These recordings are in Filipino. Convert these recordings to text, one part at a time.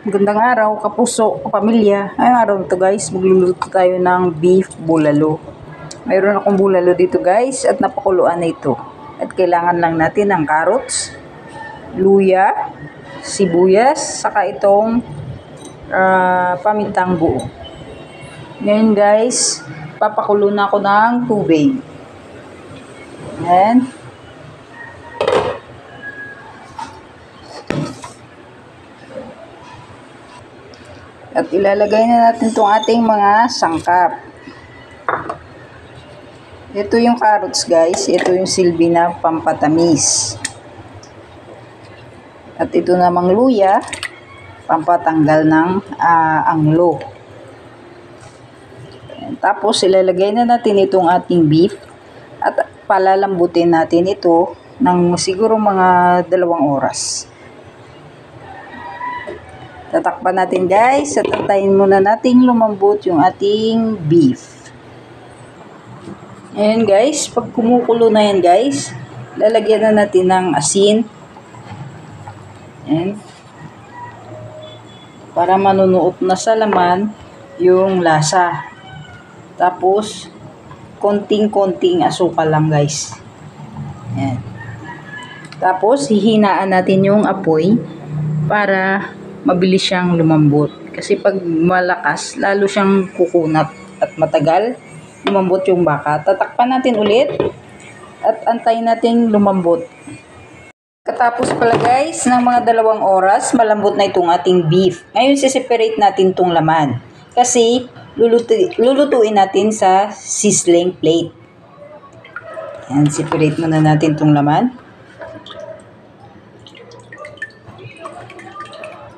Magandang araw, kapuso, kapamilya. Ngayong araw to guys, magluluto tayo ng beef bulalo. Mayroon akong bulalo dito guys at napakuluan na ito. At kailangan lang natin ng carrots, luya, sibuyas, saka itong pamintang buo. Ngayon guys, papakulo na ako ng tubig. Ayan. At ilalagay na natin itong ating mga sangkap. Ito yung carrots guys. Ito yung silbi na pampatamis. At ito namang luya, pampatanggal ng anglo. Tapos ilalagay na natin itong ating beef. At palalambutin natin ito ng siguro mga 2 oras. Tatakpan natin guys at antayin muna natin lumambot yung ating beef. Ayan guys, pag kumukulo na yan guys, lalagyan na natin ng asin. Ayan. Para manunuot na sa laman yung lasa. Tapos, konting-konting asukal lang guys. Ayan. Tapos, hihinaan natin yung apoy para mabilis siyang lumambot. Kasi pag malakas, lalo siyang kukunat at matagal lumambot yung baka. Tatakpan natin ulit at antayin natin lumambot. Katapos pala guys, ng mga 2 oras, malambot na itong ating beef. Ngayon, siseparate natin itong laman. Kasi, lulutuin natin sa sizzling plate. Yan, separate muna natin itong laman.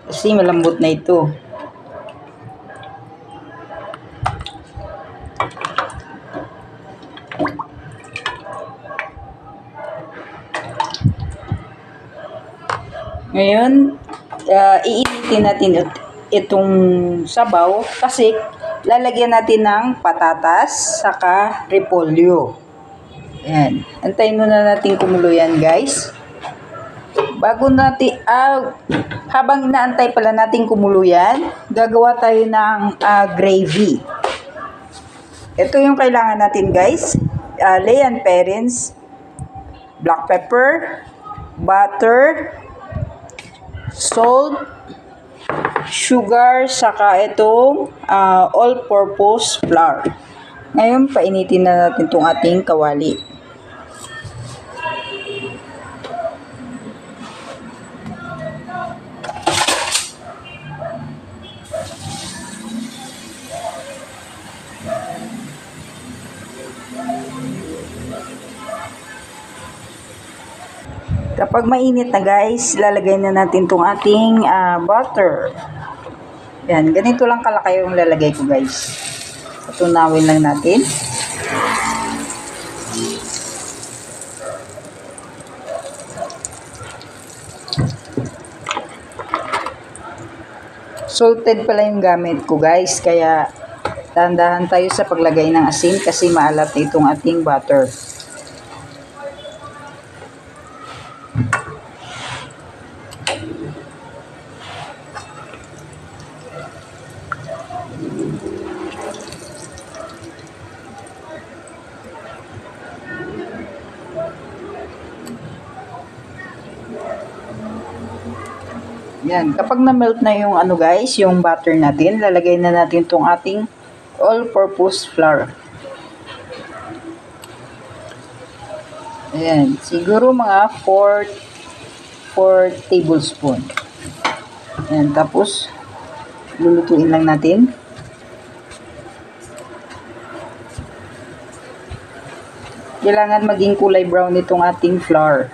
Kasi malambot na ito. Ngayon, iinitin natin itong sabaw kasi lalagyan natin ng patatas saka repolyo. Ayan. Antayin muna natin kumulo yan guys. Bago natin, habang inaantay pala natin kumulo yan, gagawa tayo ng gravy. Ito yung kailangan natin guys. Cayenne parents, black pepper, butter, salt, sugar, saka itong all-purpose flour. Ngayon, painitin na natin itong ating kawali. Kapag mainit na guys, lalagay na natin itong ating butter. Yan, ganito lang kalaki yung lalagay ko guys. Patunawin lang natin. Salted pala yung gamit ko guys, kaya dahan-dahan tayo sa paglagay ng asin kasi maalat na itong ating butter. Yan, kapag na-melt na yung guys, yung butter natin, lalagay na natin itong ating all-purpose flour. Ayan, siguro mga 4 tablespoon. Ayan, tapos lulutuin lang natin. Kailangan maging kulay brown itong ating flour.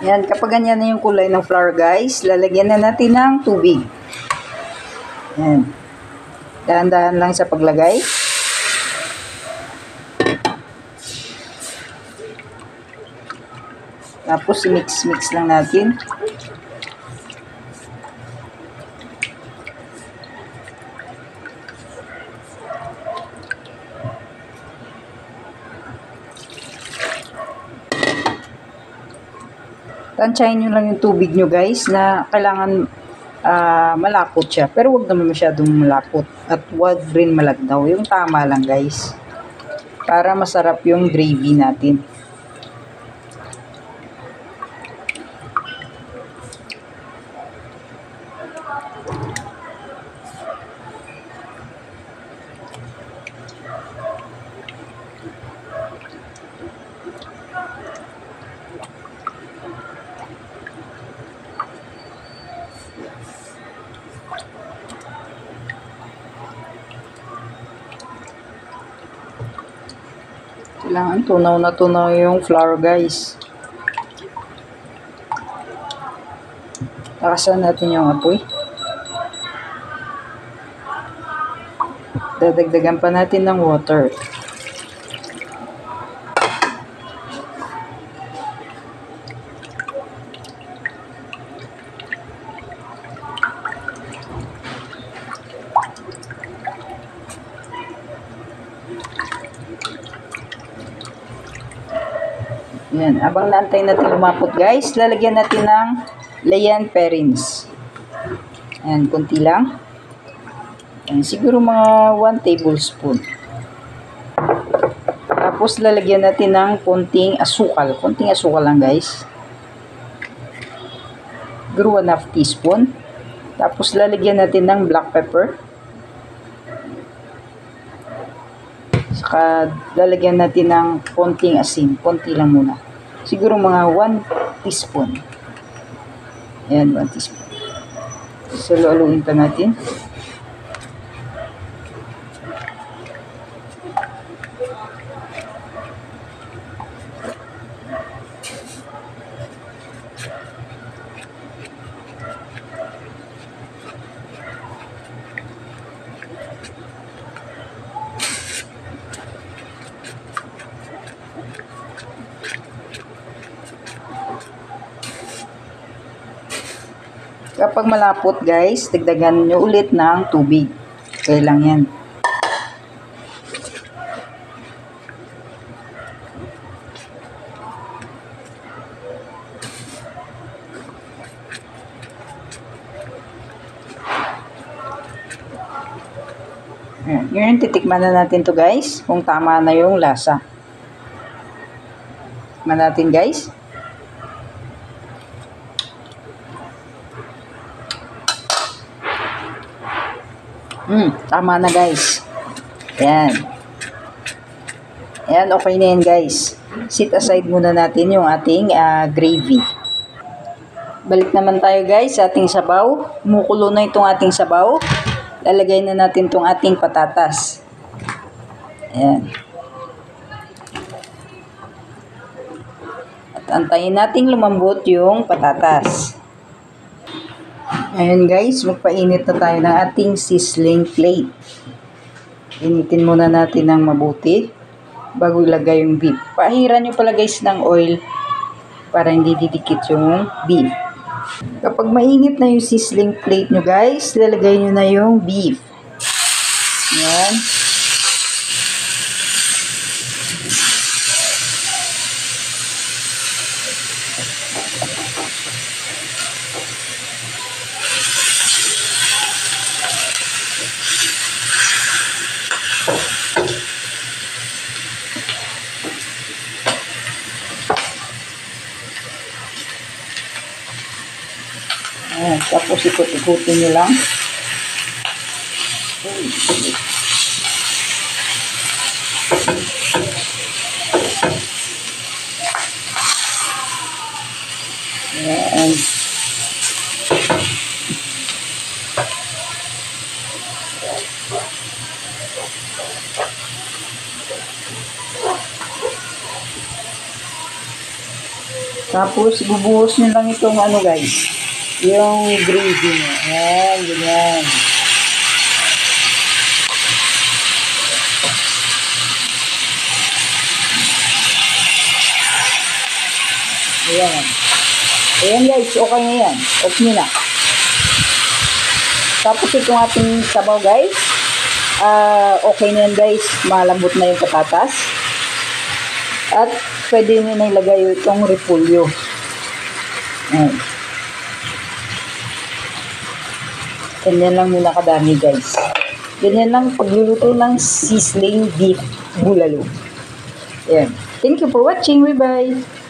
Yan, kapag ganyan na yung kulay ng flour guys, lalagyan na natin ng tubig. Yan. Dahan-dahan lang sa paglagay. Tapos mix-mix lang natin. Tansyahin nyo lang yung tubig nyo guys na kailangan malapot siya. Pero wag naman masyadong malapot. At wag rin malagdaw. Yung tama lang guys. Para masarap yung gravy natin. Kailangan tunaw na tunaw yung flour guys. Takasan natin yung apoy. Dadagdagan pa natin ng water. Yan, abang naantay natin lumapot guys, lalagyan natin ng Cayenne Perrins. Ayan, kunti lang. Ayan, siguro mga 1 tablespoon. Tapos lalagyan natin ng konting asukal. Konting asukal lang guys. Siguro 1/2 teaspoon. Tapos lalagyan natin ng black pepper. Saka lalagyan natin ng konting asin. Konti lang muna. Siguro mga 1 teaspoon. Ayan, 1 teaspoon. So, haluin pa natin. Kapag malapot guys, dagdagan nyo ulit ng tubig. Okay lang yan. Ngayon, titikman na natin to guys, kung tama na yung lasa. Tikman natin guys. Tama na guys. Ayan. Ayan, okay na yan guys. Sit aside muna natin yung ating gravy. Balik naman tayo guys sa ating sabaw. Kumukulo na itong ating sabaw. Lalagay na natin itong ating patatas. Ayan. At antayin natin lumambot yung patatas. Ayan guys, magpainit na tayo ng ating sizzling plate. Initin muna natin ng mabuti bago ilagay yung beef. Pahiran nyo pala guys ng oil para hindi didikit yung beef. Kapag mainit na yung sizzling plate nyo guys, lalagay nyo na yung beef. Ayan. Ayan, tapos ikot-ikutin nyo lang. Ayan. Tapos, ibubuhos nyo lang itong ano guys, yung gravy nyo. Ayan, ganyan. Ayan. Ayan guys, okay na yan. Off nyo na. Tapos itong ating sabaw guys, okay na yan guys. Malambot na yung patatas. At pwede nyo na ilagay itong repolyo. Ayan. Ganyan lang muna kadami guys. Ganyan lang pagluluto ng sizzling beef bulalo. Ayan. Thank you for watching. Bye-bye.